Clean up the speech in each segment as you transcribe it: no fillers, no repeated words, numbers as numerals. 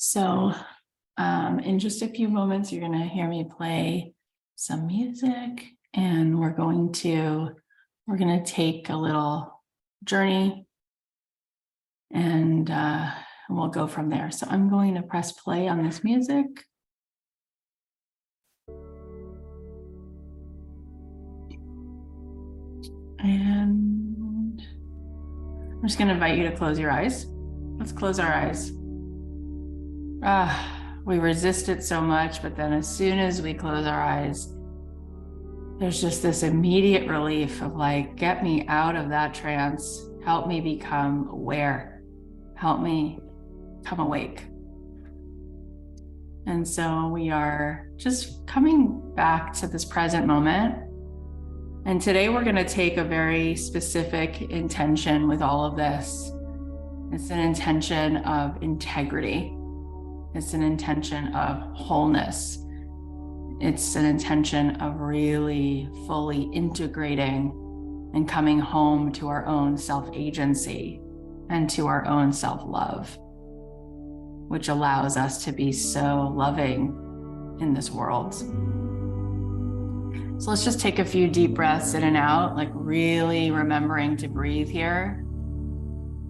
So in just a few moments, you're going to hear me play some music, and we're going to take a little journey, and we'll go from there. So I'm going to press play on this music. And I'm just going to invite you to close your eyes. Let's close our eyes. We resist it so much, but then as soon as we close our eyes, there's just this immediate relief of like, get me out of that trance. Help me become aware. Help me come awake. And so we are just coming back to this present moment. And today we're going to take a very specific intention with all of this. It's an intention of integrity. It's an intention of wholeness. It's an intention of really fully integrating and coming home to our own self-agency and to our own self-love, which allows us to be so loving in this world. So let's just take a few deep breaths in and out, like really remembering to breathe here.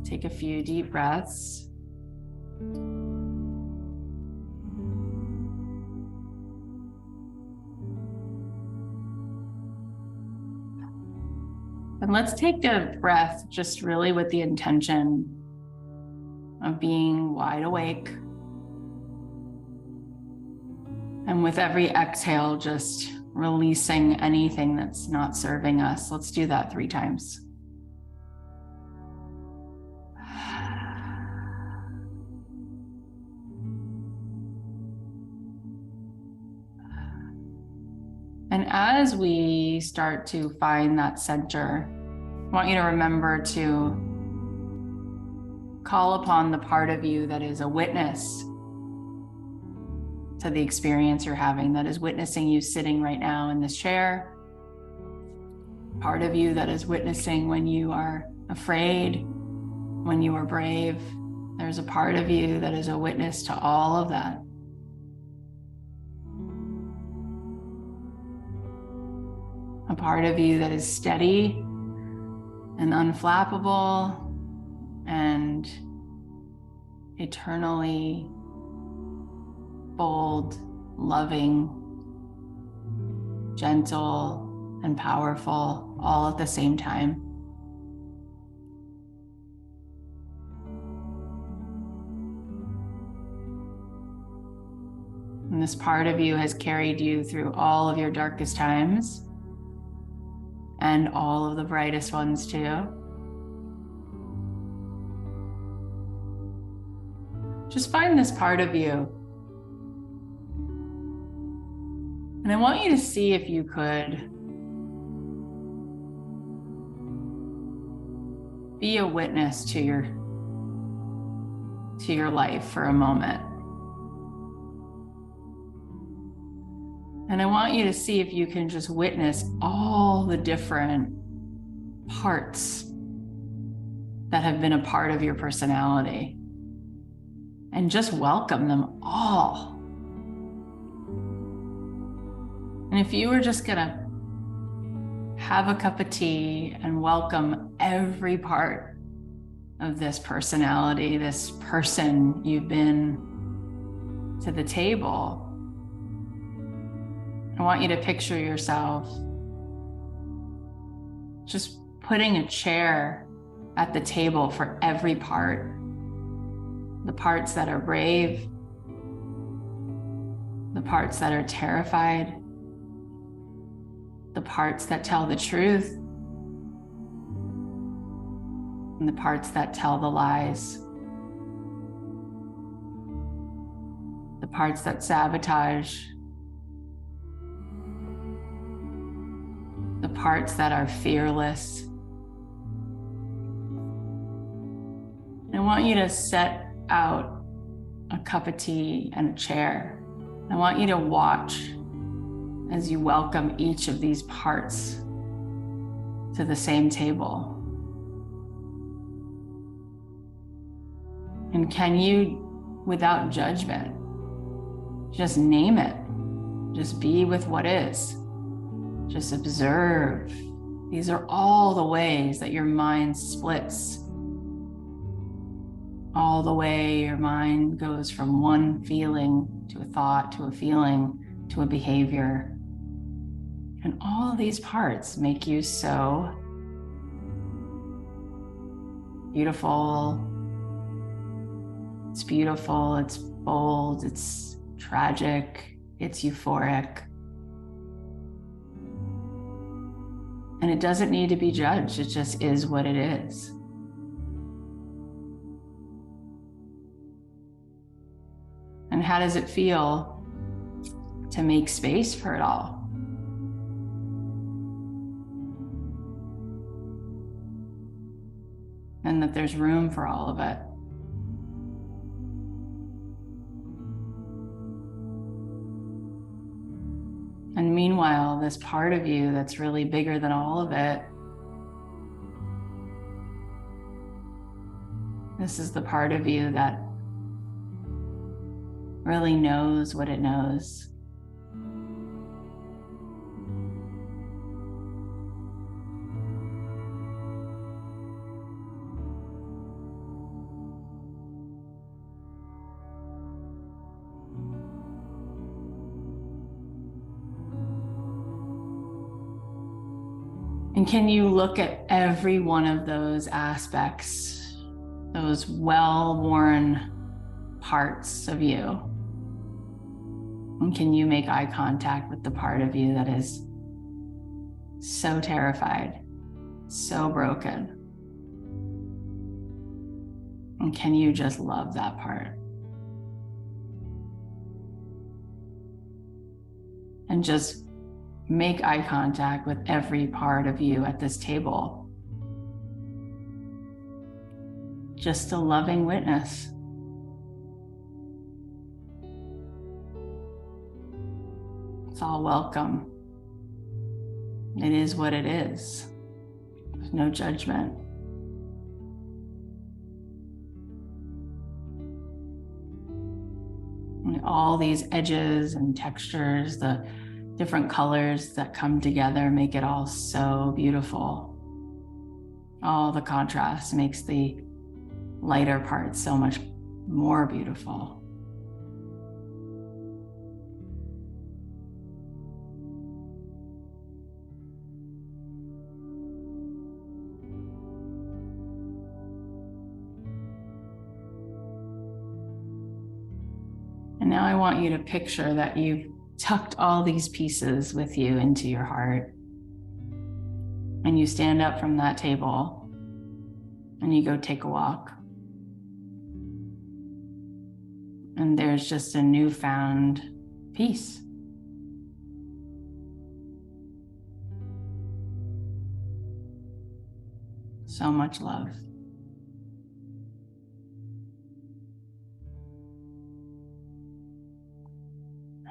Take a few deep breaths. And let's take a breath just really with the intention of being wide awake. And with every exhale, just releasing anything that's not serving us. Let's do that 3 times. And as we start to find that center, I want you to remember to call upon the part of you that is a witness to the experience you're having, that is witnessing you sitting right now in this chair. Part of you that is witnessing when you are afraid, when you are brave. There's a part of you that is a witness to all of that. A part of you that is steady and unflappable and eternally bold, loving, gentle, and powerful, all at the same time. And this part of you has carried you through all of your darkest times and all of the brightest ones too. Just find this part of you. And I want you to see if you could be a witness to your life for a moment. And I want you to see if you can just witness all the different parts that have been a part of your personality and just welcome them all. And if you were just gonna have a cup of tea and welcome every part of this personality, this person you've been to the table, I want you to picture yourself just putting a chair at the table for every part. The parts that are brave, the parts that are terrified, the parts that tell the truth, and the parts that tell the lies, the parts that sabotage, the parts that are fearless. I want you to set out a cup of tea and a chair. I want you to watch as you welcome each of these parts to the same table. And can you without judgment. Just name it. Just be with what is. Just observe. These are all the ways that your mind splits. All the way your mind goes from one feeling to a thought, to a feeling, to a behavior. And all of these parts make you so beautiful. It's beautiful, it's bold, it's tragic, it's euphoric. And it doesn't need to be judged, it just is what it is. And how does it feel to make space for it all? And that there's room for all of it. And meanwhile, this part of you that's really bigger than all of it, this is the part of you that really knows what it knows. And can you look at every one of those aspects, those well-worn parts of you? And can you make eye contact with the part of you that is so terrified, so broken? And can you just love that part? And just make eye contact with every part of you at this table. Just a loving witness. It's all welcome. It is what it is. There's no judgment. And all these edges and textures, the different colors that come together make it all so beautiful. All the contrast makes the lighter parts so much more beautiful. And now I want you to picture that you've tucked all these pieces with you into your heart. And you stand up from that table and you go take a walk. And there's just a newfound peace. So much love.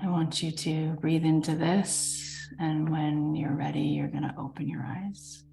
I want you to breathe into this, and when you're ready, you're going to open your eyes.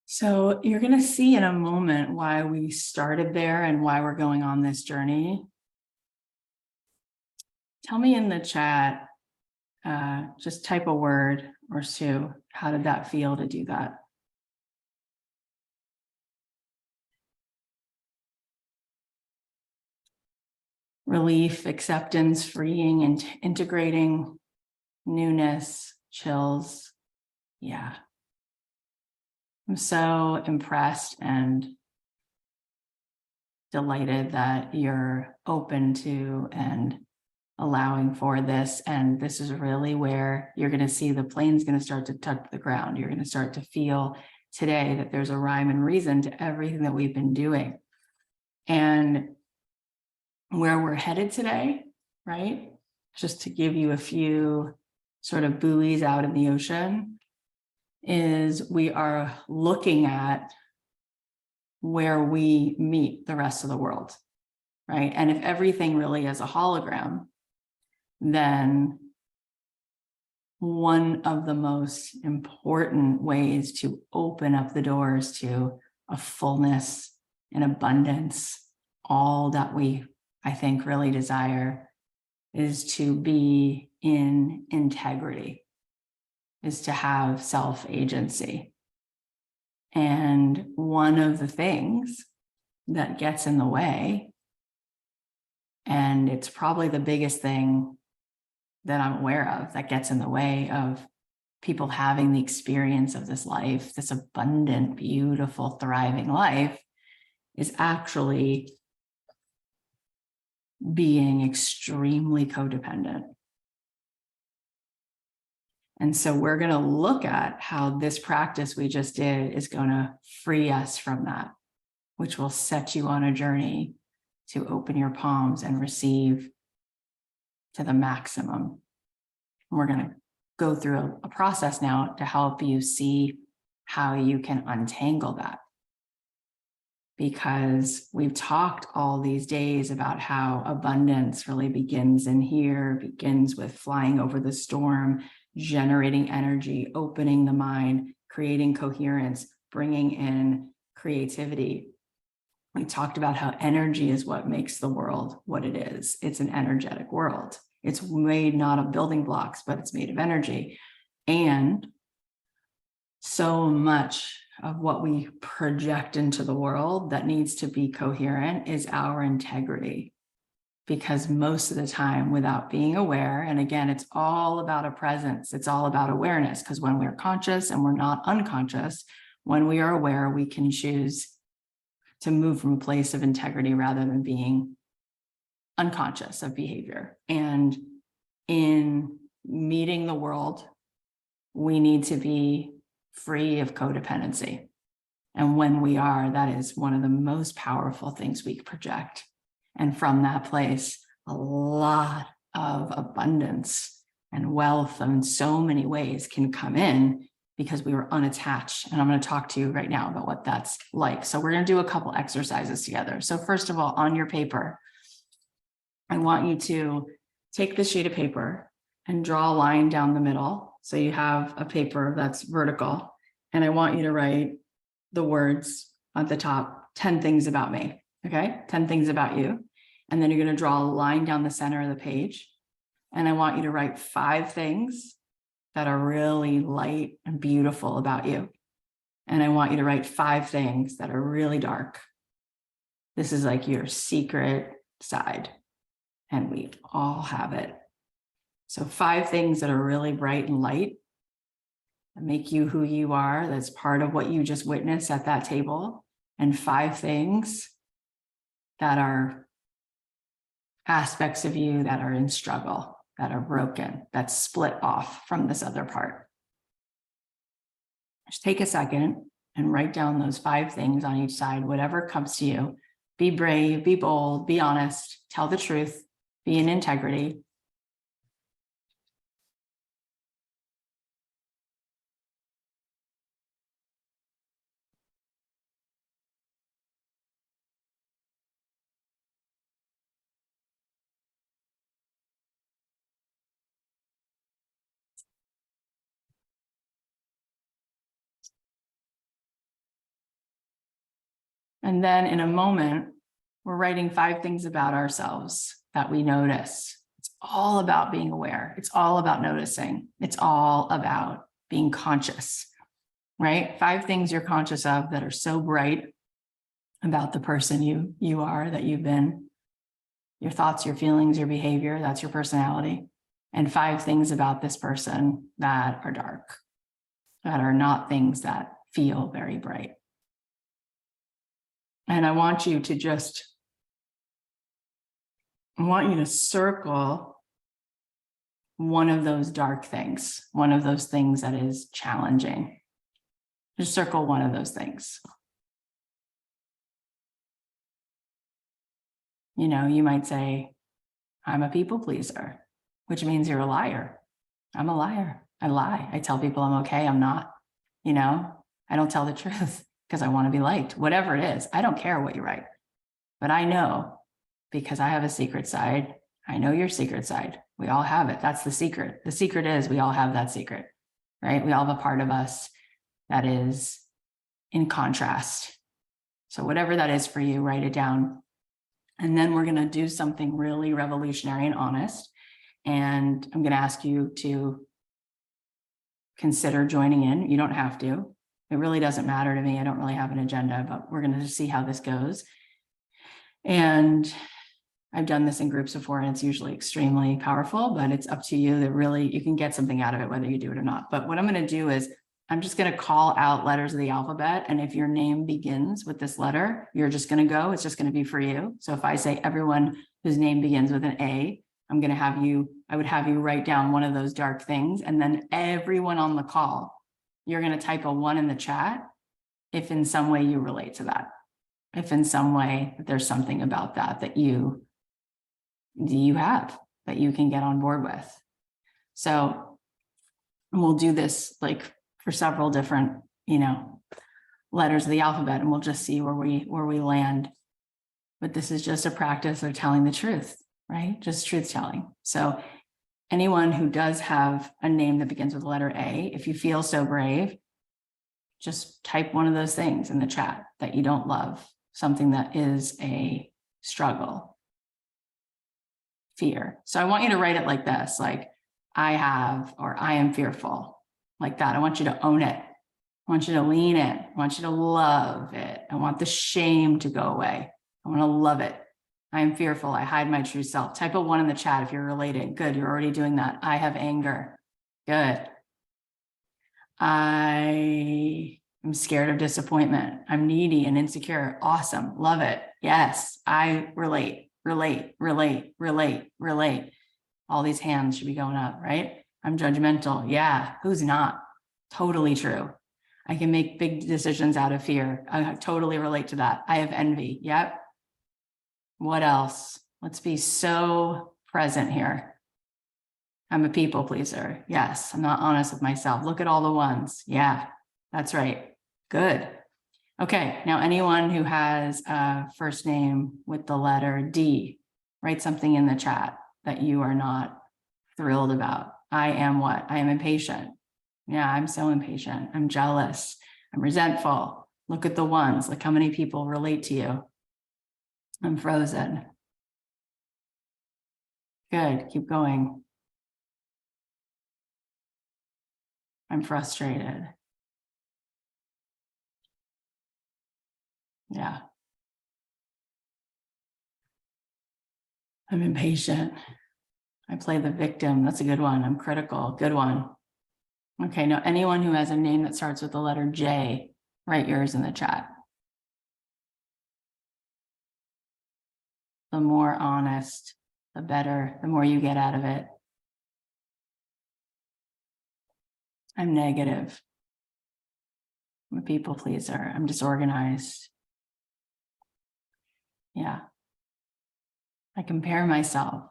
So you're going to see in a moment why we started there and why we're going on this journey. Tell me in the chat, just type a word or two. How did that feel to do that? Relief, acceptance, freeing, and integrating, newness, chills. Yeah. I'm so impressed and delighted that you're open to and allowing for this. And this is really where you're going to see the plane's going to start to touch the ground. You're going to start to feel today that there's a rhyme and reason to everything that we've been doing. And where we're headed today, right? Just to give you a few sort of buoys out in the ocean, is we are looking at where we meet the rest of the world, right? And if everything really is a hologram, then one of the most important ways to open up the doors to a fullness and abundance, all that we, I think, really desire, is to be in integrity, is to have self-agency. And one of the things that gets in the way, and it's probably the biggest thing that I'm aware of that gets in the way of people having the experience of this life, this abundant, beautiful, thriving life, is actually being extremely codependent. And so we're going to look at how this practice we just did is going to free us from that, which will set you on a journey to open your palms and receive to the maximum. And we're going to go through a process now to help you see how you can untangle that. Because we've talked all these days about how abundance really begins in here, begins with flying over the storm, generating energy, opening the mind, creating coherence, bringing in creativity. We talked about how energy is what makes the world what it is. It's an energetic world. It's made not of building blocks, but it's made of energy. And so much of what we project into the world that needs to be coherent is our integrity. Because most of the time, without being aware, and again, it's all about a presence, it's all about awareness, because when we're conscious and we're not unconscious, when we are aware, we can choose to move from a place of integrity rather than being unconscious of behavior. And in meeting the world, we need to be free of codependency. And when we are, that is one of the most powerful things we project. And from that place, a lot of abundance and wealth in so many ways can come in because we were unattached. And I'm going to talk to you right now about what that's like. So we're going to do a couple exercises together. So first of all, on your paper, I want you to take this sheet of paper and draw a line down the middle. So you have a paper that's vertical, and I want you to write the words at the top, 10 things about me, okay? 10 things about you. And then you're going to draw a line down the center of the page. And I want you to write 5 things that are really light and beautiful about you. And I want you to write 5 things that are really dark. This is like your secret side, and we all have it. So 5 things that are really bright and light that make you who you are. That's part of what you just witnessed at that table. And 5 things that are aspects of you that are in struggle, that are broken, that's split off from this other part. Just take a second and write down those 5 things on each side, whatever comes to you. Be brave, be bold, be honest, tell the truth, be in integrity. And then in a moment, we're writing 5 things about ourselves that we notice. It's all about being aware. It's all about noticing. It's all about being conscious, right? 5 things you're conscious of that are so bright about the person you are, that you've been, your thoughts, your feelings, your behavior, that's your personality. And 5 things about this person that are dark, that are not things that feel very bright. And I want you to circle one of those dark things, one of those things that is challenging. Just circle one of those things. You know, you might say, I'm a people pleaser, which means you're a liar. I'm a liar. I lie. I tell people I'm okay. I'm not. I don't tell the truth because I want to be liked, whatever it is. I don't care what you write, but I know because I have a secret side. I know your secret side. We all have it. That's the secret. The secret is we all have that secret, right? We all have a part of us that is in contrast. So whatever that is for you, write it down. And then we're going to do something really revolutionary and honest. And I'm going to ask you to consider joining in. You don't have to. It really doesn't matter to me. I don't really have an agenda, but we're going to see how this goes. And I've done this in groups before, and it's usually extremely powerful, but it's up to you that really you can get something out of it, whether you do it or not. But what I'm going to do is I'm just going to call out letters of the alphabet. And if your name begins with this letter, you're just going to go. It's just going to be for you. So if I say everyone whose name begins with an A, I would have you write down one of those dark things. And then everyone on the call, you're going to type a 1 in the chat if in some way you relate to that. If in some way there's something about that you have that you can get on board with. So we'll do this like for several different, letters of the alphabet, and we'll just see where we land. But this is just a practice of telling the truth, right? Just truth telling. So anyone who does have a name that begins with the letter A, if you feel so brave, just type one of those things in the chat that you don't love, something that is a struggle, fear. So I want you to write it like this, like I have, or I am fearful, like that. I want you to own it. I want you to lean in. I want you to love it. I want the shame to go away. I want to love it. I am fearful. I hide my true self. Type a 1 in the chat if you're related. Good. You're already doing that. I have anger. Good. I am scared of disappointment. I'm needy and insecure. Awesome. Love it. Yes. I relate. All these hands should be going up, right? I'm judgmental. Yeah. Who's not? Totally true. I can make big decisions out of fear. I totally relate to that. I have envy. Yep. What else? Let's be so present here. I'm a people pleaser. Yes. I'm not honest with myself. Look at all the ones. Yeah, that's right. Good. Okay. Now, anyone who has a first name with the letter D, write something in the chat that you are not thrilled about. I am what? I am impatient. Yeah, I'm so impatient. I'm jealous. I'm resentful. Look at the ones. Look how many people relate to you. I'm frozen. Good. Keep going. I'm frustrated. Yeah. I'm impatient. I play the victim. That's a good one. I'm critical. Good one. Okay, now anyone who has a name that starts with the letter J, write yours in the chat. The more honest, the better, the more you get out of it. I'm negative. I'm a people pleaser. I'm disorganized. Yeah. I compare myself.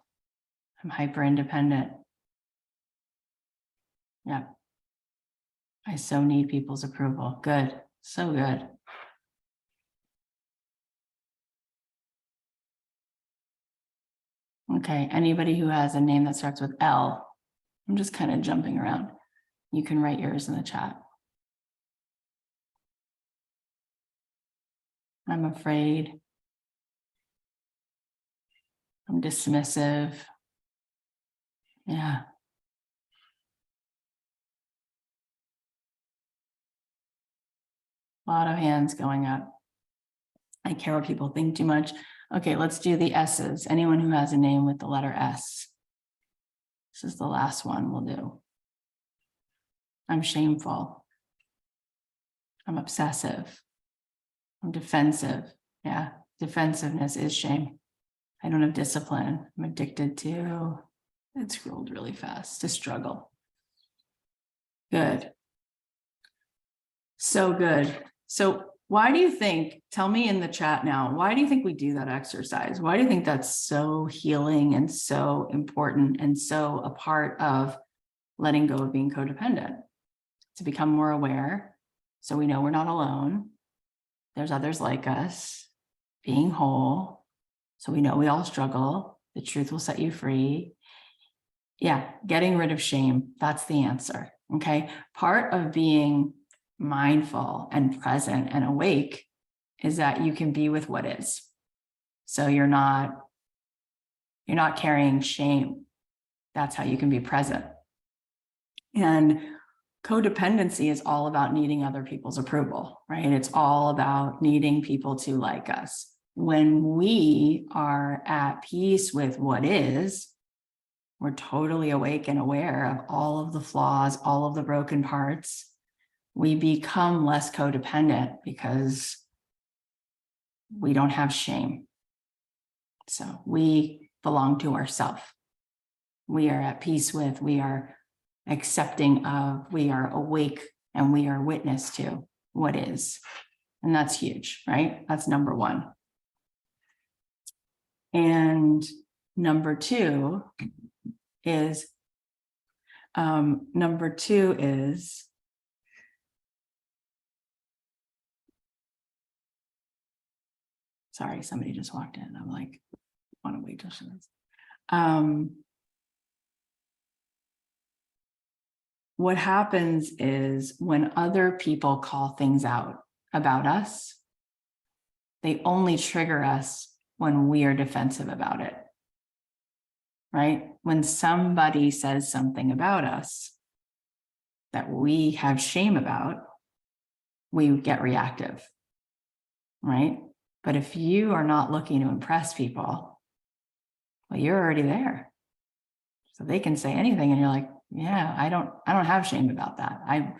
I'm hyper independent. Yeah. I so need people's approval. Good. So good. Okay. Anybody who has a name that starts with L, I'm just kind of jumping around. You can write yours in the chat. I'm afraid. I'm dismissive. Yeah. A lot of hands going up. I care what people think too much. Okay, let's do the S's. Anyone who has a name with the letter S. This is the last one we'll do. I'm shameful. I'm obsessive. I'm defensive. Yeah, defensiveness is shame. I don't have discipline. I'm addicted to, it scrolled really fast, to struggle. Good. So good. So why do you think, tell me in the chat now, why do you think we do that exercise? Why do you think that's so healing and so important and so a part of letting go of being codependent? To become more aware So we know we're not alone. There's others like us. Being whole. So we know we all struggle. The truth will set you free. Yeah, getting rid of shame. That's the answer. Okay. Part of being mindful and present and awake is that you can be with what is. So you're not carrying shame. That's how you can be present. And codependency is all about needing other people's approval, right? It's all about needing people to like us. When we are at peace with what is, we're totally awake and aware of all of the flaws, all of the broken parts. We become less codependent because we don't have shame. So we belong to ourselves. We are at peace with, we are accepting of, we are awake, and we are witness to what is. And that's huge, right? That's number one. And number two is, sorry, somebody just walked in. I'm like, I want to wait till she does. What happens is when other people call things out about us, they only trigger us when we are defensive about it, right? When somebody says something about us that we have shame about, we get reactive, right? But if you are not looking to impress people, well, you're already there. So they can say anything and you're like, yeah, I don't have shame about that. I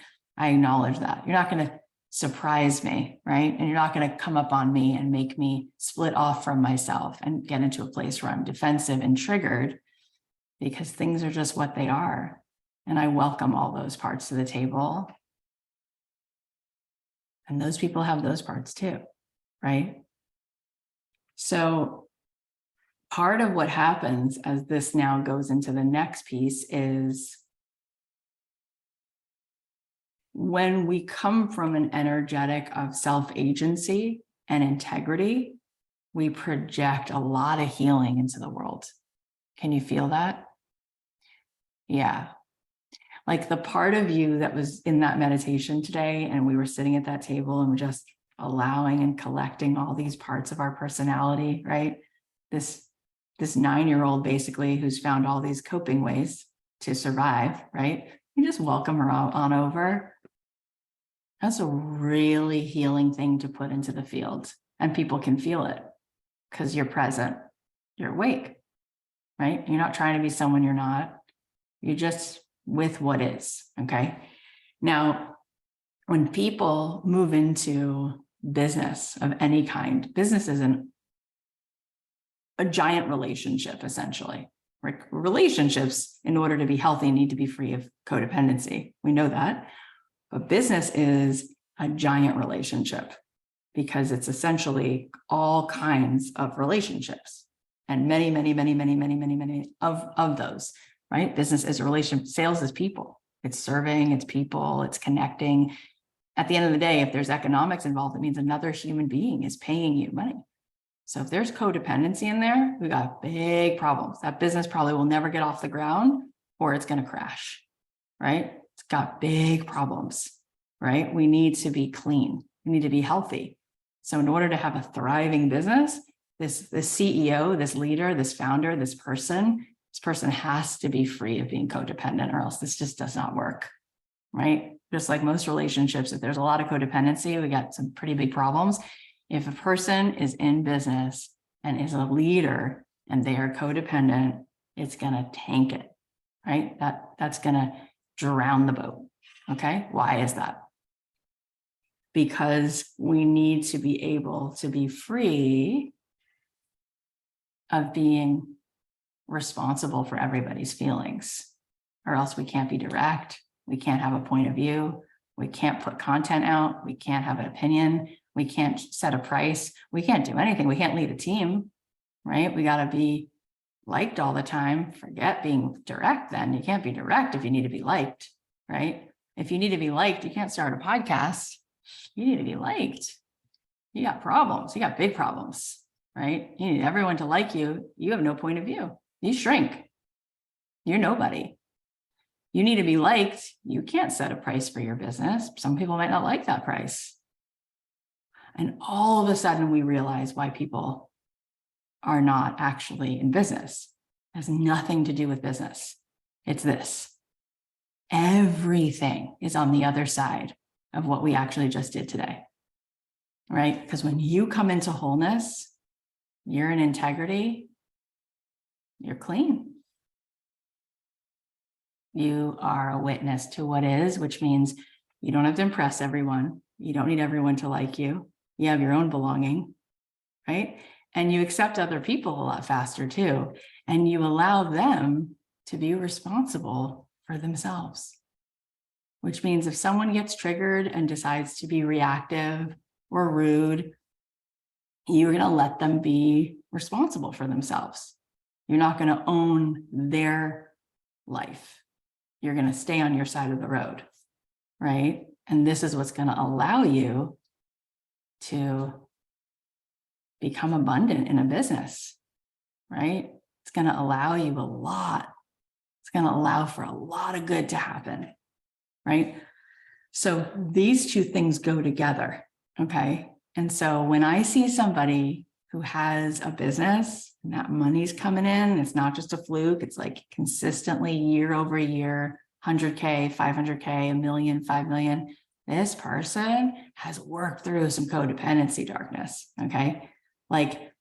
acknowledge that. You're not going to surprise me, right? And you're not going to come up on me and make me split off from myself and get into a place where I'm defensive and triggered, because things are just what they are. And I welcome all those parts to the table. And those people have those parts too, right? So part of what happens as this now goes into the next piece is when we come from an energetic of self-agency and integrity, we project a lot of healing into the world. Can you feel that? Yeah. Like the part of you that was in that meditation today, and we were sitting at that table and we're just allowing and collecting all these parts of our personality, right? This 9-year-old basically who's found all these coping ways to survive, right? You just welcome her on over. That's a really healing thing to put into the field, and people can feel it because you're present, you're awake, right? You're not trying to be someone you're not. You're just with what is, okay? Now, when people move into business of any kind, business is a giant relationship, essentially. Relationships, in order to be healthy, need to be free of codependency. We know that. But business is a giant relationship because it's essentially all kinds of relationships and many of those, right? Business is a relationship. Sales is people. It's serving, it's people, it's connecting. At the end of the day, if there's economics involved, it means another human being is paying you money. So if there's codependency in there, we got big problems. That business probably will never get off the ground, or it's going to crash, right? It's got big problems, right? We need to be clean. We need to be healthy. So in order to have a thriving business, this CEO, this leader, this founder, this person has to be free of being codependent, or else this just does not work, right? Just like most relationships, if there's a lot of codependency, we got some pretty big problems. If a person is in business and is a leader and they are codependent, it's going to tank it, right? That's going to drown the boat. Okay. Why is that? Because we need to be able to be free of being responsible for everybody's feelings, or else we can't be direct. We can't have a point of view. We can't put content out. We can't have an opinion. We can't set a price. We can't do anything. We can't lead a team, right? We got to be liked all the time. Forget being direct then. You can't be direct if you need to be liked, right? If you need to be liked, you can't start a podcast. You need to be liked. You got problems. You got big problems, right? You need everyone to like you. You have no point of view. You shrink. You're nobody. You need to be liked. You can't set a price for your business. Some people might not like that price. And all of a sudden we realize why people are not actually in business. It has nothing to do with business. It's this. Everything is on the other side of what we actually just did today, right? Because when you come into wholeness, you're in integrity, you're clean. You are a witness to what is, which means you don't have to impress everyone. You don't need everyone to like you. You have your own belonging, right? And you accept other people a lot faster too. And you allow them to be responsible for themselves, which means if someone gets triggered and decides to be reactive or rude, you're going to let them be responsible for themselves. You're not going to own their life. You're going to stay on your side of the road, right? And this is what's going to allow you to become abundant in a business, right? It's going to allow you a lot. It's going to allow for a lot of good to happen, right? So these two things go together, okay? And so when I see somebody who has a business and that money's coming in, it's not just a fluke, it's like consistently year over year, 100K, 500K, a million, 5 million, this person has worked through some codependency darkness, okay? Like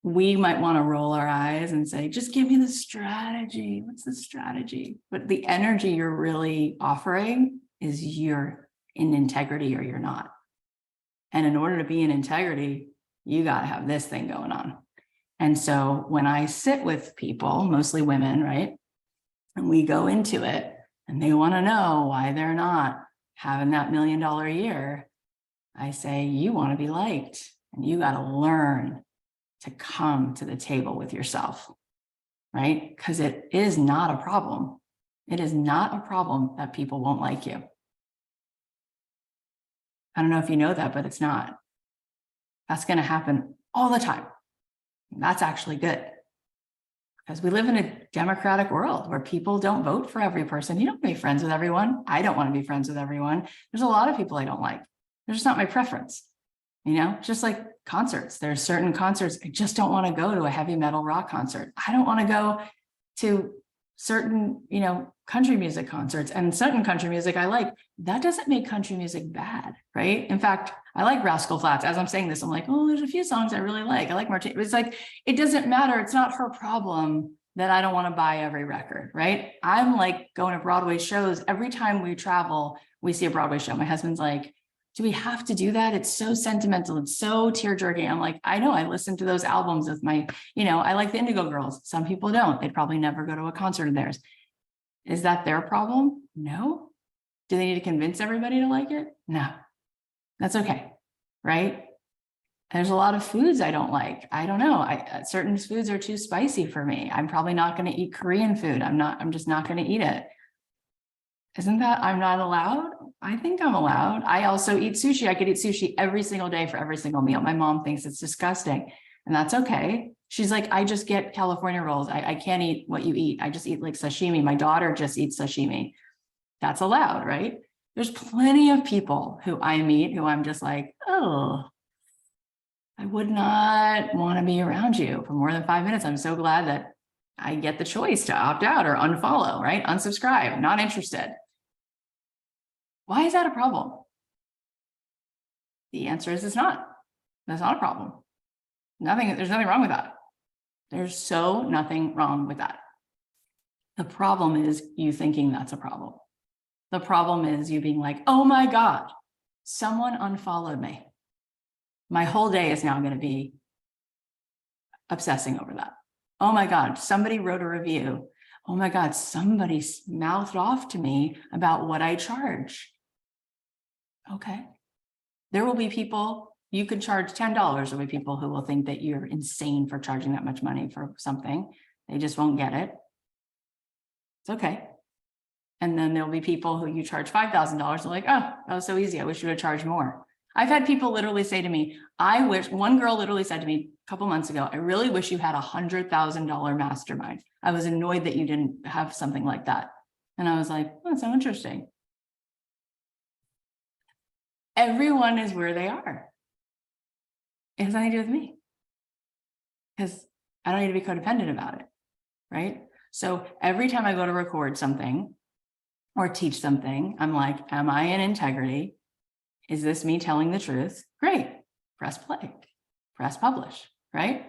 we might want to roll our eyes and say, just give me the strategy. What's the strategy? But the energy you're really offering is you're in integrity or you're not. And in order to be in integrity, you got to have this thing going on. And so when I sit with people, mostly women, right? And we go into it and they want to know why they're not having that $1 million a year. I say, you want to be liked and you got to learn to come to the table with yourself, right? Because it is not a problem. It is not a problem that people won't like you. I don't know if you know that, but it's not. That's going to happen all the time. That's actually good because we live in a democratic world where people don't vote for every person. You don't want to be friends with everyone. I don't want to be friends with everyone. There's a lot of people I don't like. They're just not my preference. You know, just like concerts, there's certain concerts. I just don't want to go to a heavy metal rock concert. I don't want to go to certain, you know, country music concerts, and certain country music I like. That doesn't make country music bad, right? In fact, I like Rascal Flatts. As I'm saying this, I'm like, oh, there's a few songs I really like. I like Martin. It's like, it doesn't matter. It's not her problem that I don't want to buy every record, right? I'm like going to Broadway shows. Every time we travel, we see a Broadway show. My husband's like, do we have to do that? It's so sentimental. It's so tear-jerking. I'm like, I know, I listen to those albums with my, you know, I like the Indigo Girls. Some people don't. They'd probably never go to a concert of theirs. Is that their problem? No. Do they need to convince everybody to like it? No. That's okay, right? There's a lot of foods I don't like. I don't know. Certain foods are too spicy for me. I'm probably not going to eat Korean food. I'm just not going to eat it. Isn't that I'm not allowed? I think I'm allowed. I also eat sushi. I could eat sushi every single day for every single meal. My mom thinks it's disgusting, and that's okay. She's like, I just get California rolls. I can't eat what you eat. I just eat like sashimi. My daughter just eats sashimi. That's allowed, right? There's plenty of people who I meet who I'm just like, oh, I would not want to be around you for more than 5 minutes. I'm so glad that I get the choice to opt out or unfollow, right? Unsubscribe, not interested. Why is that a problem? The answer is it's not. That's not a problem. There's nothing wrong with that. There's so nothing wrong with that. The problem is you thinking that's a problem. The problem is you being like, oh my God, someone unfollowed me. My whole day is now going to be obsessing over that. Oh my God, somebody wrote a review. Oh my God, somebody mouthed off to me about what I charge. Okay. There will be people, you could charge $10. There'll be people who will think that you're insane for charging that much money for something. They just won't get it. It's okay. And then there'll be people who you charge $5,000. They're like, oh, that was so easy. I wish you would charge more. I've had people literally say to me, I wish, one girl literally said to me a couple months ago, I really wish you had $100,000 mastermind. I was annoyed that you didn't have something like that. And I was like, oh, that's so interesting. Everyone is where they are. It has nothing to do with me, because I don't need to be codependent about it, right? So every time I go to record something or teach something, I'm like, am I in integrity? Is this me telling the truth? Great. Press play, press publish, right?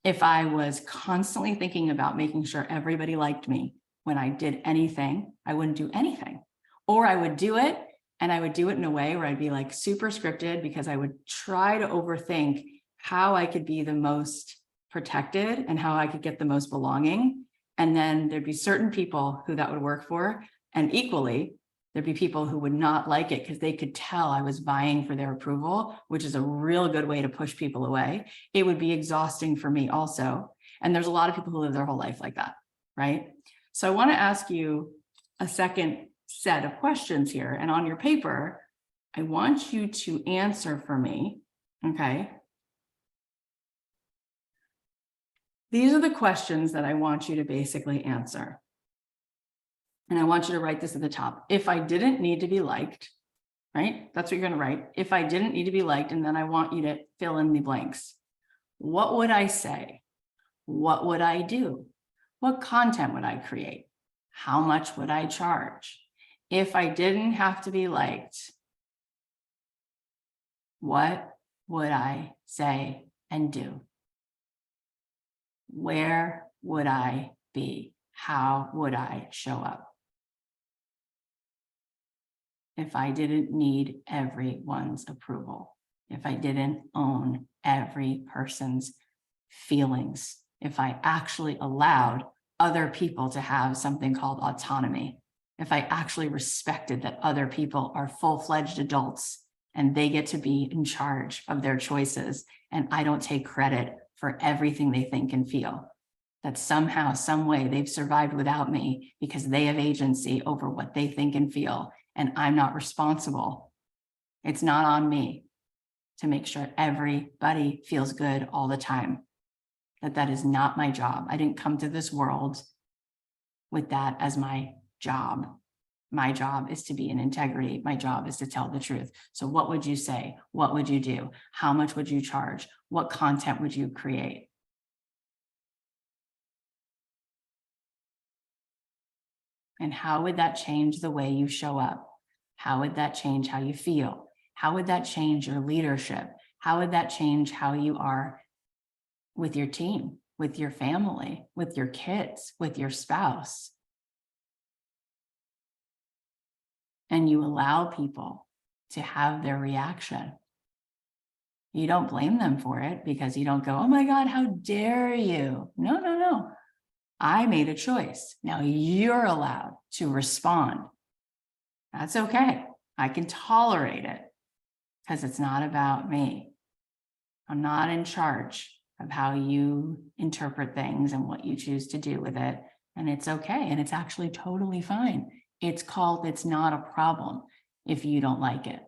If I was constantly thinking about making sure everybody liked me when I did anything, I wouldn't do anything. Or I would do it, and I would do it in a way where I'd be like super scripted, because I would try to overthink how I could be the most protected and how I could get the most belonging. And then there'd be certain people who that would work for. And equally, there'd be people who would not like it because they could tell I was vying for their approval, which is a real good way to push people away. It would be exhausting for me also. And there's a lot of people who live their whole life like that, right? So I want to ask you a second set of questions here. And on your paper, I want you to answer for me, okay? These are the questions that I want you to basically answer. And I want you to write this at the top. If I didn't need to be liked, right? That's what you're going to write. If I didn't need to be liked, and then I want you to fill in the blanks. What would I say? What would I do? What content would I create? How much would I charge? If I didn't have to be liked, what would I say and do? Where would I be? How would I show up? If I didn't need everyone's approval, if I didn't own every person's feelings, if I actually allowed other people to have something called autonomy, if I actually respected that other people are full-fledged adults and they get to be in charge of their choices, and I don't take credit for everything they think and feel, that somehow, some way they've survived without me because they have agency over what they think and feel, and I'm not responsible. It's not on me to make sure everybody feels good all the time. That is not my job. I didn't come to this world with that as my job. My job is to be in integrity. My job is to tell the truth. So what would you say? What would you do? How much would you charge? What content would you create? And how would that change the way you show up? How would that change how you feel? How would that change your leadership? How would that change how you are with your team, with your family, with your kids, with your spouse? And you allow people to have their reaction. You don't blame them for it, because you don't go, oh my God, how dare you? No, no, no. I made a choice. Now you're allowed to respond. That's okay. I can tolerate it because it's not about me. I'm not in charge of how you interpret things and what you choose to do with it. And it's okay. And it's actually totally fine. It's not a problem if you don't like it.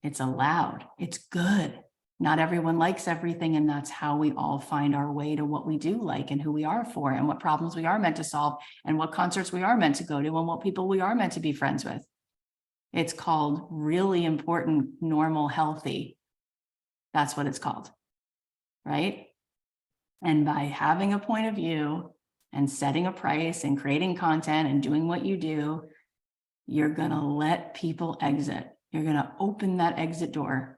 It's allowed. It's good. Not everyone likes everything. And that's how we all find our way to what we do like and who we are for and what problems we are meant to solve and what concerts we are meant to go to and what people we are meant to be friends with. It's called really important, normal, healthy. That's what it's called, right? And by having a point of view and setting a price and creating content and doing what you do, you're going to let people exit. You're going to open that exit door.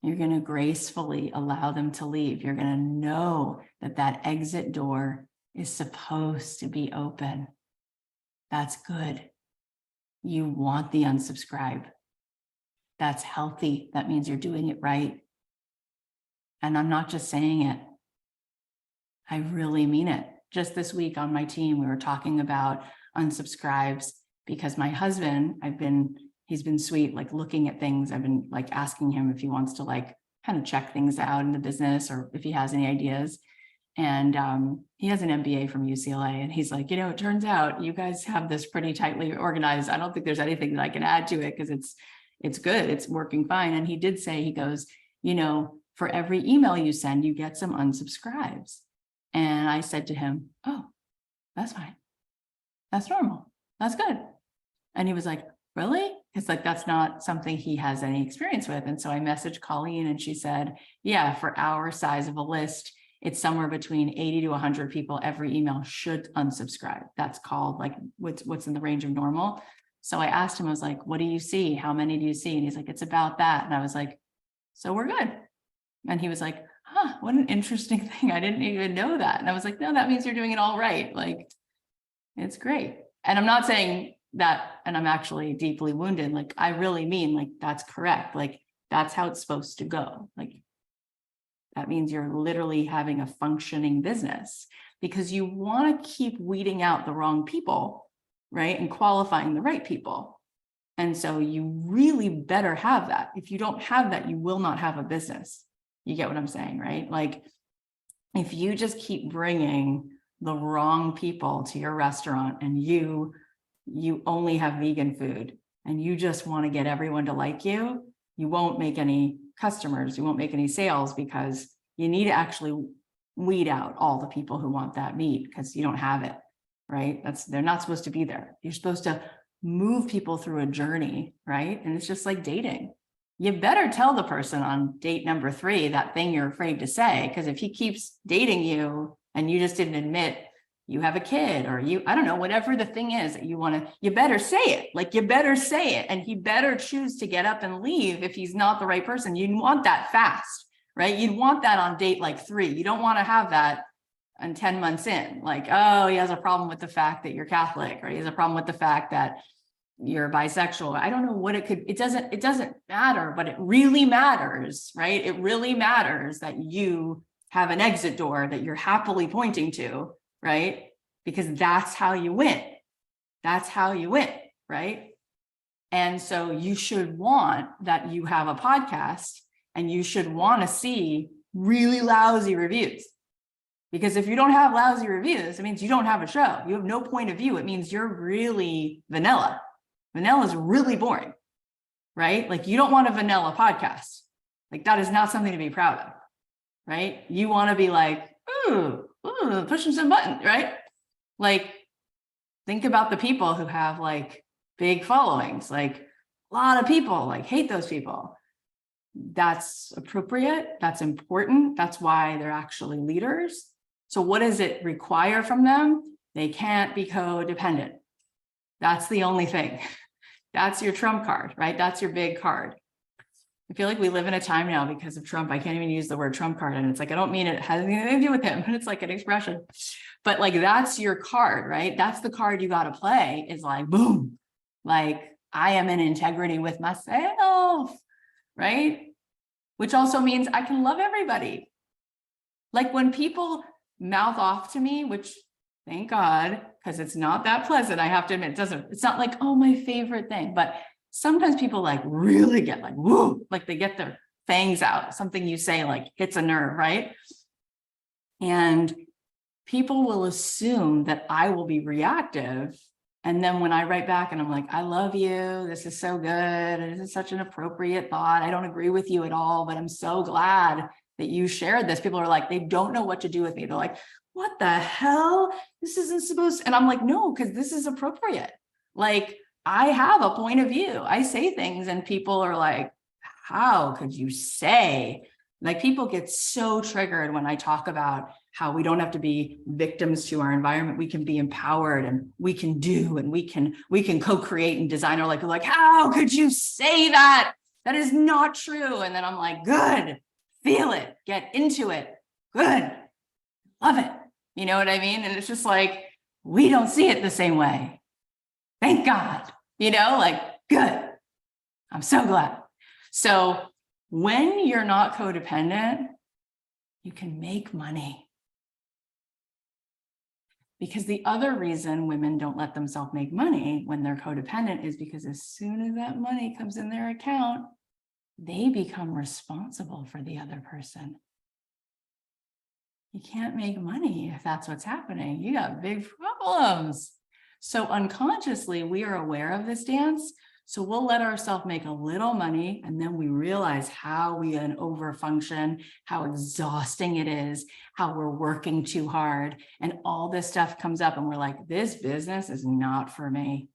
You're going to gracefully allow them to leave. You're going to know that that exit door is supposed to be open. That's good. You want the unsubscribe. That's healthy. That means you're doing it right. And I'm not just saying it. I really mean it. Just this week on my team, we were talking about unsubscribes because my husband, he's been sweet, like looking at things. I've been like asking him if he wants to like kind of check things out in the business or if he has any ideas. And he has an MBA from UCLA. And he's like, it turns out you guys have this pretty tightly organized. I don't think there's anything that I can add to it because it's good. It's working fine. And he did say, he goes, for every email you send, you get some unsubscribes. And I said to him, oh, that's fine. That's normal. That's good. And he was like, really? It's like, that's not something he has any experience with. And so I messaged Colleen and she said, yeah, for our size of a list, it's somewhere between 80 to 100 people every email should unsubscribe. That's called like what's in the range of normal. So I asked him, I was like, what do you see? How many do you see? And he's like, it's about that. And I was like, so we're good. And he was like, huh, what an interesting thing. I didn't even know that. And I was like, no, that means you're doing it all right. Like, it's great. And I'm not saying that, and I'm actually deeply wounded. Like, I really mean, like, that's correct. Like, that's how it's supposed to go. Like, that means you're literally having a functioning business because you want to keep weeding out the wrong people, right? And qualifying the right people. And so you really better have that. If you don't have that, you will not have a business. You get what I'm saying, right? Like, if you just keep bringing the wrong people to your restaurant and you only have vegan food and you just want to get everyone to like you, you won't make any customers, you won't make any sales because you need to actually weed out all the people who want that meat because you don't have it, right? They're not supposed to be there. You're supposed to move people through a journey, right? And it's just like dating. You better tell the person on date number 3 that thing you're afraid to say, because if he keeps dating you and you just didn't admit you have a kid or I don't know, whatever the thing is that you want to, you better say it. Like, you better say it. And he better choose to get up and leave if he's not the right person. You want that fast, right? You'd want that on date like 3. You don't want to have that on 10 months in. Like, oh, he has a problem with the fact that you're Catholic, or he has a problem with the fact that you're bisexual. I don't know what it could, it doesn't matter, but it really matters, right? It really matters that you have an exit door that you're happily pointing to, right? Because that's how you win. That's how you win, right? And so you should want that you have a podcast and you should want to see really lousy reviews. Because if you don't have lousy reviews, it means you don't have a show. You have no point of view. It means you're really vanilla. Vanilla is really boring, right? Like, you don't want a vanilla podcast. Like, that is not something to be proud of, right? You want to be like, ooh, pushing some buttons, right? Like, think about the people who have like big followings. Like, a lot of people like hate those people. That's appropriate. That's important. That's why they're actually leaders. So what does it require from them? They can't be codependent. That's the only thing. That's your trump card, right? That's your big card. I feel like we live in a time now because of Trump. I can't even use the word Trump card. And it's like, I don't mean it has anything to do with him, but it's like an expression. But like, that's your card, right? That's the card you got to play, is like, boom, like, I am in integrity with myself, right? Which also means I can love everybody. Like, when people mouth off to me, which thank God, because it's not that pleasant, I have to admit, it's not like, oh, my favorite thing, but sometimes people like really get like, whoa, like they get their fangs out. Something you say like hits a nerve, right? And people will assume that I will be reactive. And then when I write back and I'm like, I love you, this is so good, this is such an appropriate thought, I don't agree with you at all, but I'm so glad that you shared this. People are like, they don't know what to do with me. They're like, what the hell? This isn't supposed to, and I'm like, no, because this is appropriate. Like, I have a point of view. I say things and people are like, how could you say? Like, people get so triggered when I talk about how we don't have to be victims to our environment. We can be empowered and we can do, and we can co-create and design. Or like, how could you say that? That is not true. And then I'm like, good, feel it, get into it. Good, love it. You know what I mean? And it's just like, we don't see it the same way. Thank God, like, good. I'm so glad. So when you're not codependent, you can make money. Because the other reason women don't let themselves make money when they're codependent is because as soon as that money comes in their account, they become responsible for the other person. You can't make money if that's what's happening. You got big problems. So unconsciously, we are aware of this dance. So we'll let ourselves make a little money, and then we realize how we can overfunction, how exhausting it is, how we're working too hard, and all this stuff comes up, and we're like, this business is not for me.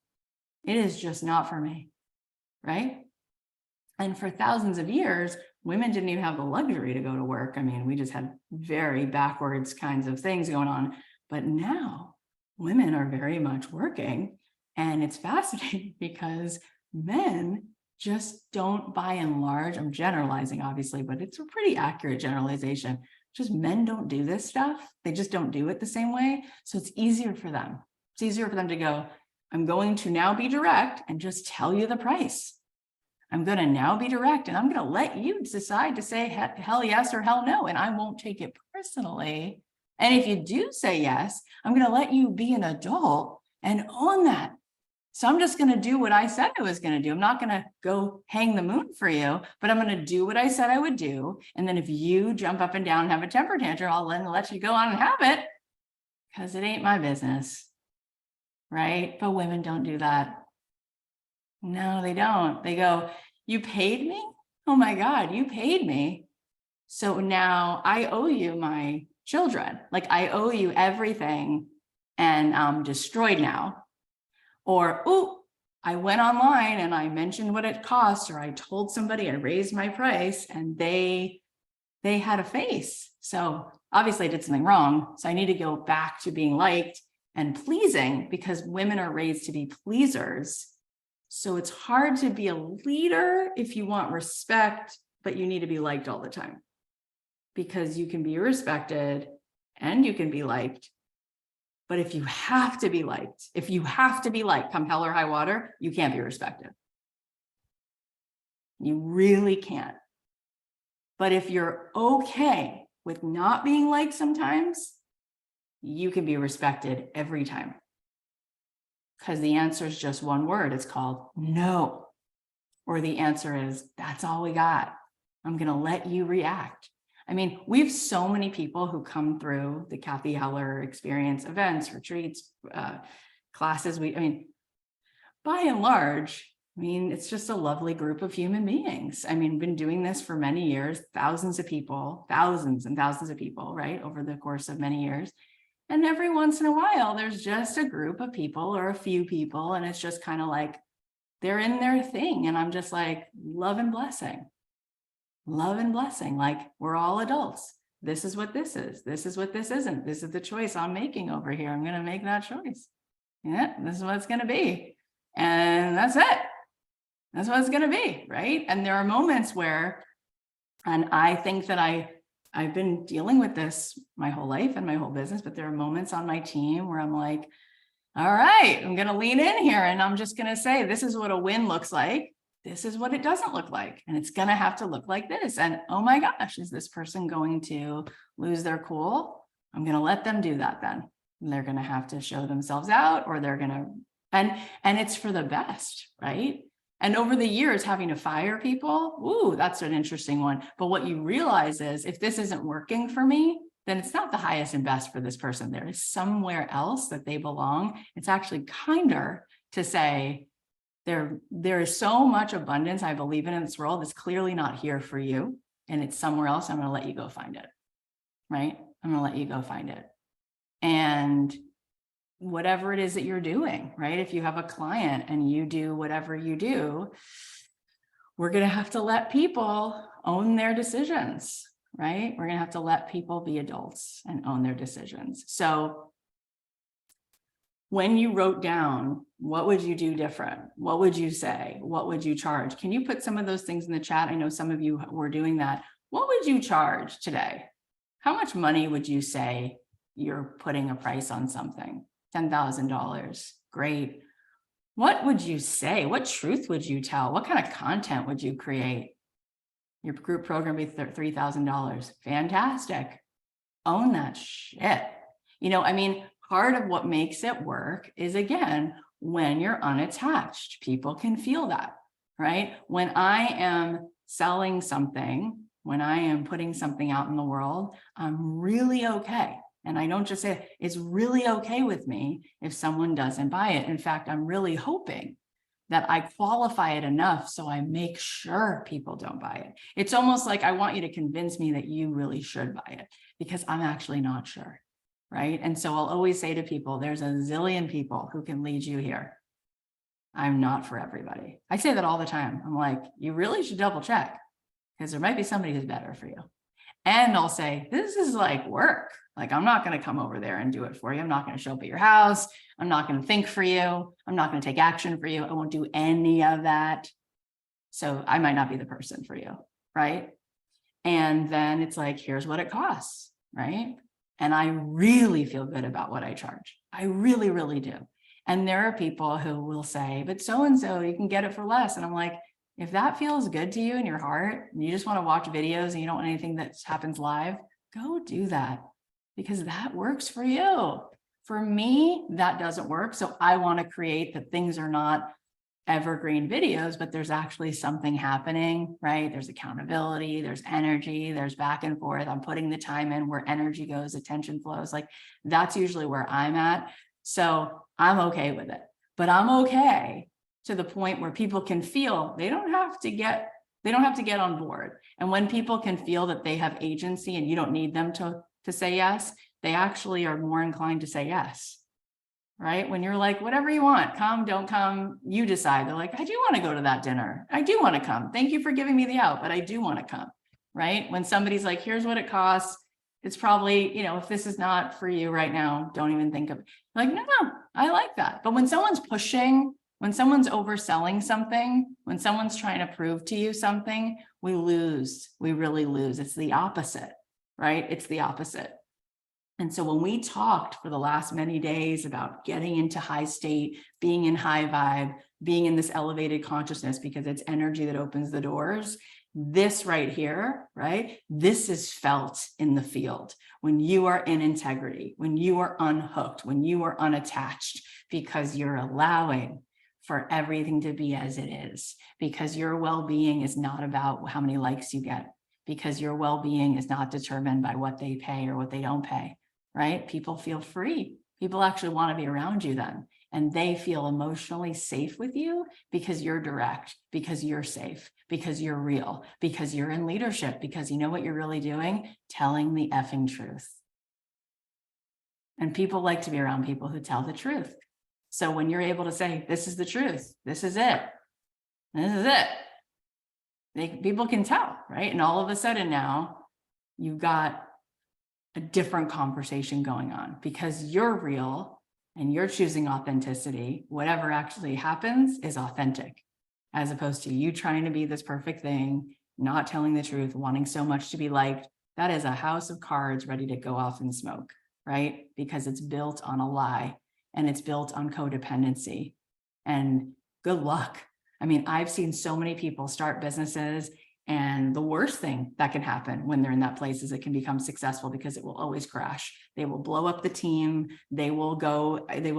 It is just not for me, right? And for thousands of years, women didn't even have the luxury to go to work. I mean, we just had very backwards kinds of things going on. But now women are very much working. And it's fascinating because men just don't, by and large, I'm generalizing obviously, but it's a pretty accurate generalization. Just men don't do this stuff. They just don't do it the same way. So it's easier for them. It's easier for them to go, I'm going to now be direct and just tell you the price. I'm going to now be direct, and I'm going to let you decide to say hell yes or hell no, and I won't take it personally. And if you do say yes, I'm going to let you be an adult and own that. So I'm just going to do what I said I was going to do. I'm not going to go hang the moon for you, but I'm going to do what I said I would do. And then if you jump up and down and have a temper tantrum, I'll then let you go on and have it because it ain't my business, right? But women don't do that. No, they don't. They go, you paid me? Oh my God, you paid me. So now I owe you my children. Like I owe you everything and I'm destroyed now. Or, oh, I went online and I mentioned what it cost, or I told somebody I raised my price and they had a face. So obviously I did something wrong. So I need to go back to being liked and pleasing because women are raised to be pleasers. So it's hard to be a leader if you want respect, but you need to be liked all the time because you can be respected and you can be liked. But if you have to be liked, come hell or high water, you can't be respected. You really can't. But if you're okay with not being liked sometimes, you can be respected every time. Because the answer is just one word. It's called no. Or the answer is, that's all we got. I'm going to let you react. I mean, we have so many people who come through the Cathy Heller experience, events, retreats, classes. By and large, it's just a lovely group of human beings. Been doing this for many years, thousands and thousands of people, right, over the course of many years. And every once in a while, there's just a group of people or a few people, and it's just kind of like they're in their thing. And I'm just like, love and blessing. Like, we're all adults. This is what this is. This is what this isn't. This is the choice I'm making over here. I'm going to make that choice. Yeah, this is what it's going to be. And that's it. That's what it's going to be, right? And there are moments where, and I think that I've been dealing with this my whole life and my whole business, but there are moments on my team where I'm like, all right, I'm going to lean in here and I'm just going to say, this is what a win looks like. This is what it doesn't look like. And it's going to have to look like this. And oh my gosh, is this person going to lose their cool? I'm going to let them do that then. And they're going to have to show themselves out, or they're going to, and it's for the best, right? And over the years, having to fire people, ooh, that's an interesting one. But what you realize is if this isn't working for me, then it's not the highest and best for this person. There is somewhere else that they belong. It's actually kinder to say, there is so much abundance I believe in this world. It's clearly not here for you, and it's somewhere else. I'm going to let you go find it, right? I'm going to let you go find it. And whatever it is that you're doing, right? If you have a client and you do whatever you do, we're going to have to let people own their decisions, right? We're going to have to let people be adults and own their decisions. So when you wrote down, what would you do different? What would you say? What would you charge? Can you put some of those things in the chat? I know some of you were doing that. What would you charge today? How much money would you say you're putting a price on something? $10,000. Great. What would you say? What truth would you tell? What kind of content would you create? Your group program would be $3,000. Fantastic. Own that shit. Part of what makes it work is, again, when you're unattached. People can feel that, right? When I am selling something when I am putting something out in the world, I'm really okay. And I don't just say it's really okay with me if someone doesn't buy it. In fact, I'm really hoping that I qualify it enough so I make sure people don't buy it. It's almost like I want you to convince me that you really should buy it because I'm actually not sure, right? And so I'll always say to people, there's a zillion people who can lead you here. I'm not for everybody. I say that all the time. I'm like, you really should double check because there might be somebody who's better for you. And I'll say, this is like work. Like, I'm not going to come over there and do it for you. I'm not going to show up at your house. I'm not going to think for you. I'm not going to take action for you. I won't do any of that. So I might not be the person for you, right? And then it's like, here's what it costs, right? And I really feel good about what I charge. I really, really do. And there are people who will say, but so-and-so, you can get it for less. And I'm like, if that feels good to you in your heart, and you just want to watch videos and you don't want anything that happens live, go do that because that works for you. For me, that doesn't work. So I want to create that things are not evergreen videos, but there's actually something happening, right? There's accountability, there's energy, there's back and forth. I'm putting the time in where energy goes, attention flows. Like that's usually where I'm at. So I'm okay with it, but I'm okay to the point where people can feel they don't have to get on board. And when people can feel that they have agency and you don't need them to say yes, they actually are more inclined to say yes. Right? When you're like, whatever you want, come, don't come, you decide. They're like, I do want to go to that dinner. I do want to come. Thank you for giving me the out, but I do want to come. Right? When somebody's like, here's what it costs. It's probably, if this is not for you right now, don't even think of it. Like, no, I like that. But when someone's pushing, when someone's overselling something, when someone's trying to prove to you something, we lose. We really lose. It's the opposite, right? It's the opposite. And so when we talked for the last many days about getting into high state, being in high vibe, being in this elevated consciousness, because it's energy that opens the doors, this right here, right? This is felt in the field when you are in integrity, when you are unhooked, when you are unattached, because you're allowing for everything to be as it is, because your well-being is not about how many likes you get, because your well-being is not determined by what they pay or what they don't pay, right? People feel free. People actually want to be around you then, and they feel emotionally safe with you because you're direct, because you're safe, because you're real, because you're in leadership, because you know what you're really doing? Telling the effing truth. And people like to be around people who tell the truth. So when you're able to say, this is the truth, this is it, people can tell, right? And all of a sudden now you've got a different conversation going on because you're real and you're choosing authenticity. Whatever actually happens is authentic, as opposed to you trying to be this perfect thing, not telling the truth, wanting so much to be liked. That is a house of cards ready to go off in smoke, right? Because it's built on a lie and it's built on codependency. And good luck. I mean, I've seen so many people start businesses, and the worst thing that can happen when they're in that place is it can become successful because it will always crash. They will blow up the team. They will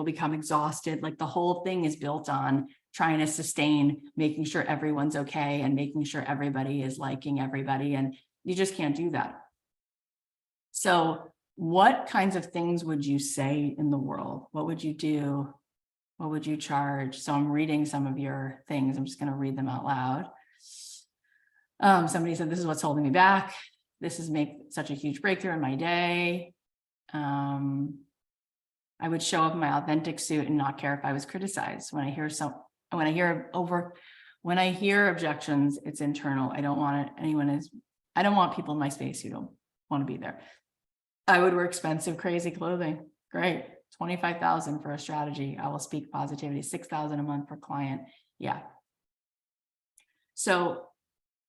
become exhausted. Like the whole thing is built on trying to sustain, making sure everyone's okay and making sure everybody is liking everybody. And you just can't do that. So what kinds of things would you say in the world? What would you do? What would you charge? So I'm reading some of your things. I'm just going to read them out loud. Somebody said, this is what's holding me back. This is make such a huge breakthrough in my day. I would show up in my authentic suit and not care if I was criticized. When I hear objections, it's internal. I don't want people in my space who don't want to be there. I would wear expensive, crazy clothing. Great. $25,000 for a strategy. I will speak positivity. $6,000 a month per client. Yeah. So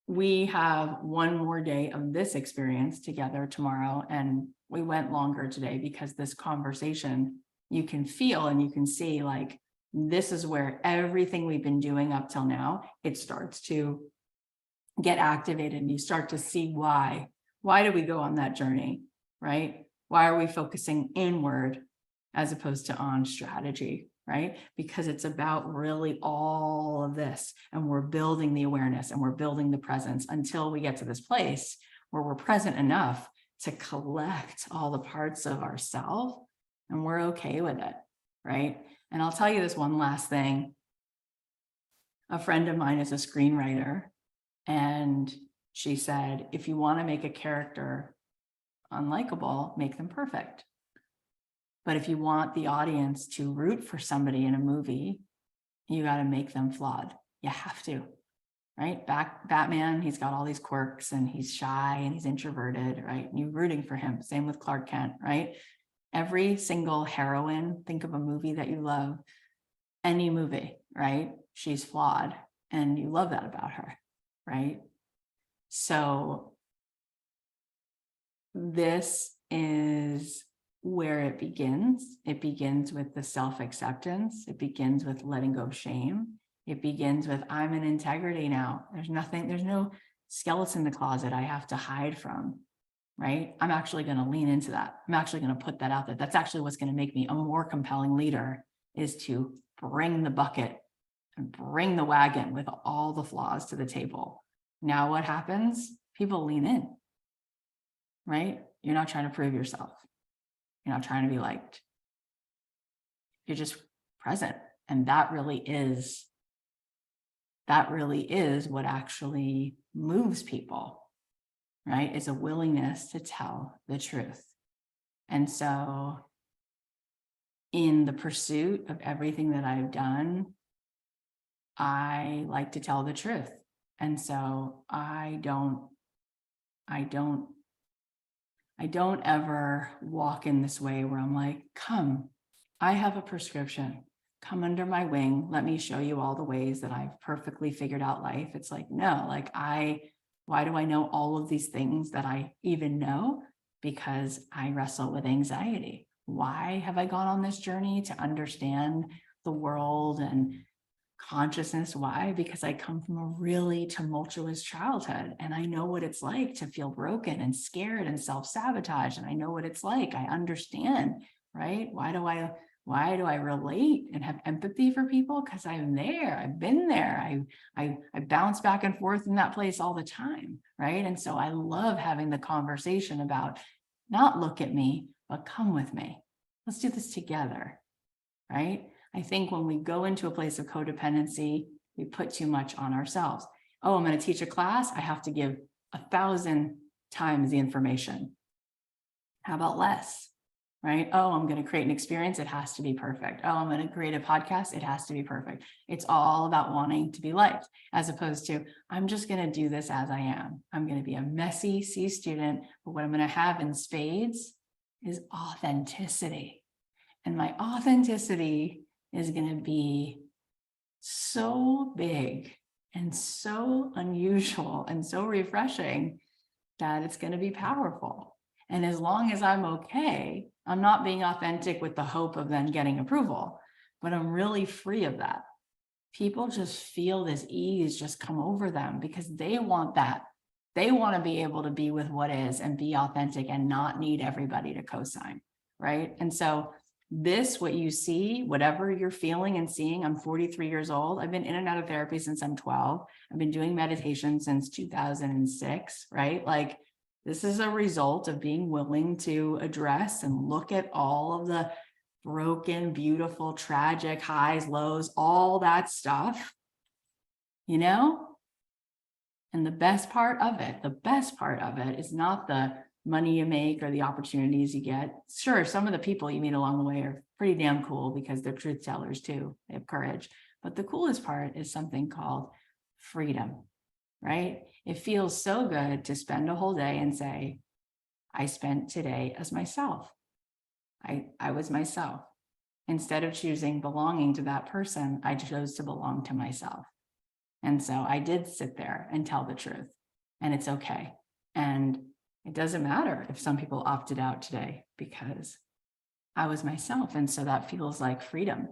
we have one more day of this experience together tomorrow. And we went longer today because this conversation, you can feel and you can see like, this is where everything we've been doing up till now, it starts to get activated and you start to see why. Why do we go on that journey, right? Why are we focusing inward as opposed to on strategy? right? Because it's about really all of this, and we're building the awareness and we're building the presence until we get to this place where we're present enough to collect all the parts of ourselves and we're okay with it, right? And I'll tell you this one last thing. A friend of mine is a screenwriter, and she said, if you want to make a character unlikable, make them perfect. But if you want the audience to root for somebody in a movie, you got to make them flawed. You have to, right? Batman, he's got all these quirks and he's shy and he's introverted, right? And you're rooting for him. Same with Clark Kent, right? Every single heroine, think of a movie that you love, any movie, right? She's flawed and you love that about her, right? So this is where it begins. It begins with the self-acceptance. It begins with letting go of shame. It begins with, I'm in integrity now. There's no skeleton in the closet I have to hide from, right? I'm actually going to lean into that. I'm actually going to put that out there. That's actually what's going to make me a more compelling leader, is to bring the bucket and bring the wagon with all the flaws to the table. Now what happens? People lean in, right? You're not trying to prove yourself. You're not trying to be liked. You're just present. And that really is what actually moves people, right? Is a willingness to tell the truth. And so in the pursuit of everything that I've done, I like to tell the truth. And so I don't ever walk in this way where I'm like, come, I have a prescription. Come under my wing. Let me show you all the ways that I've perfectly figured out life. It's like, no, why do I know all of these things that I even know? Because I wrestle with anxiety. Why have I gone on this journey to understand the world and consciousness? Why? Because I come from a really tumultuous childhood, and I know what it's like to feel broken and scared and self-sabotage. And I know what it's like. I understand, right? Why do I relate and have empathy for people? Because I'm there. I've been there. I bounce back and forth in that place all the time, right? And so I love having the conversation about not look at me, but come with me. Let's do this together, right? I think when we go into a place of codependency, we put too much on ourselves. Oh, I'm going to teach a class. I have to give 1,000 times the information. How about less, right? Oh, I'm going to create an experience. It has to be perfect. Oh, I'm going to create a podcast. It has to be perfect. It's all about wanting to be liked, as opposed to, I'm just going to do this as I am. I'm going to be a messy C student, but what I'm going to have in spades is authenticity. And my authenticity is going to be so big and so unusual and so refreshing that it's going to be powerful. And as long as I'm okay, I'm not being authentic with the hope of then getting approval, but I'm really free of that. People just feel this ease just come over them because they want that. They want to be able to be with what is and be authentic and not need everybody to co-sign, right? And so this, what you see, whatever you're feeling and seeing, I'm 43 years old. I've been in and out of therapy since I'm 12. I've been doing meditation since 2006, right? Like, this is a result of being willing to address and look at all of the broken, beautiful, tragic highs, lows, all that stuff, you know? And the best part of it is not the money you make or the opportunities you get. Sure, some of the people you meet along the way are pretty damn cool because they're truth tellers too. They have courage. But the coolest part is something called freedom, right? It feels so good to spend a whole day and say, I spent today as myself. I was myself. Instead of choosing belonging to that person, I chose to belong to myself. And so I did sit there and tell the truth, and it's okay. And it doesn't matter if some people opted out today because I was myself. And so that feels like freedom.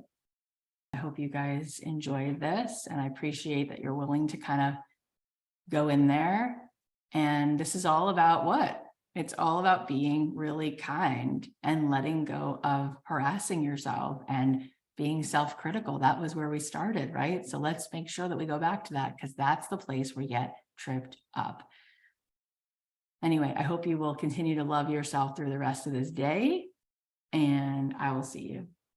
I hope you guys enjoyed this, and I appreciate that you're willing to kind of go in there. And this is all about what? It's all about being really kind and letting go of harassing yourself and being self-critical. That was where we started, right? So let's make sure that we go back to that, because that's the place where you get tripped up. Anyway, I hope you will continue to love yourself through the rest of this day, and I will see you